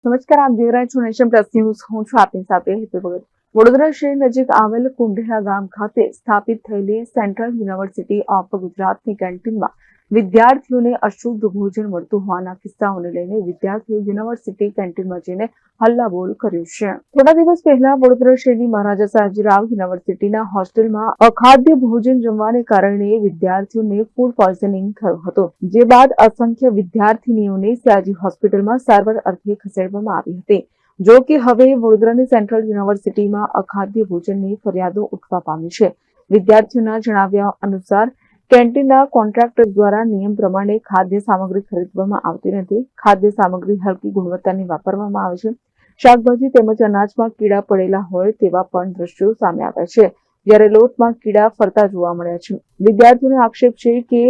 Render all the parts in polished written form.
નમસ્કાર, આપ જોઈ રહ્યા છો નેશન પ્લસ ન્યૂઝ. હું છું આપની સાથે હેતુ ભગત. વડોદરા શહેર નજીક આવેલ કુંઢેલા ગામ ખાતે સ્થાપિત થયેલી સેન્ટ્રલ યુનિવર્સિટી ઓફ ગુજરાતની કેન્ટીનમાં વિદ્યાર્થીઓને અશુદ્ધ ભોજન મળતું હોવાના કિસ્સાઓને લઈને વિદ્યાર્થીઓ યુનિવર્સિટી કેન્ટીનમાં જઈને હલ્લાબોલ કર્યું છે. થોડા દિવસ પહેલા વડોદરા શહેરની મહારાજા સયાજીરાવ યુનિવર્સિટીના હોસ્ટેલમાં અખાદ્ય ભોજન જમવાને કારણે વિદ્યાર્થીઓને ફૂડ પોઈઝનિંગ થયું હતું. જે બાદ અસંખ્ય વિદ્યાર્થીનીઓને સયાજી હોસ્પિટલમાં સારવાર અર્થે ખસેડવામાં આવી હતી. જો કે હવે વડોદરાની સેન્ટ્રલ યુનિવર્સિટીમાં અખાદ્ય ભોજનની ફરિયાદો ઉઠવા પામી છે. વિદ્યાર્થીઓના જણાવ્યા અનુસાર કેન્ટીનના કોન્ટ્રાક્ટર દ્વારા નિયમ પ્રમાણે ખાદ્ય સામગ્રી ખરીદવામાં આવતી નથી. ખાદ્ય સામગ્રી હલકી ગુણવત્તાની વાપરવામાં આવે છે. શાકભાજી તેમજ અનાજમાં કીડા પડેલા હોય તેવા પણ દ્રશ્યો સામે આવ્યા છે, જ્યારે લોટમાં કીડા ફરતા જોવા મળ્યા છે. વિદ્યાર્થીઓનો આક્ષેપ છે કે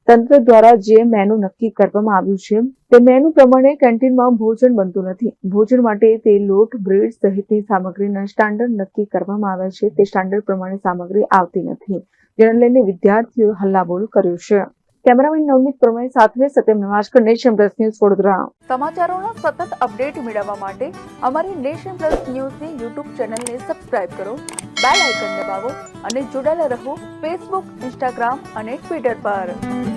તંત્ર દ્વારા જે મેનુ નક્કી કરવામાં આવ્યું છે તે મેનુ પ્રમાણે કેન્ટીનમાં ભોજન બનતું નથી. ભોજન માટે તે લોટ, બ્રેડ સહિતની સામગ્રીના સ્ટાન્ડર્ડ નક્કી કરવામાં આવ્યા છે તે સ્ટાન્ડર્ડ પ્રમાણે સામગ્રી આવતી નથી, જેને લઈને વિદ્યાર્થીઓએ હલ્લાબોલ કર્યો છે. કેમેરામેન નવનીત પરમાર સાથે Satyam Navajkar, Nation Plus News, Vadodara. સમાચારોના સતત અપડેટ મેળવવા માટે અમારી નેશન પ્લસ ન્યૂઝની યુટ્યુબ ચેનલને સબસ્ક્રાઇબ કરો, બેલ આઇકન દબાવો અને જોડાયેલા રહો ફેસબુક, ઇન્સ્ટાગ્રામ અને ટ્વિટર પર.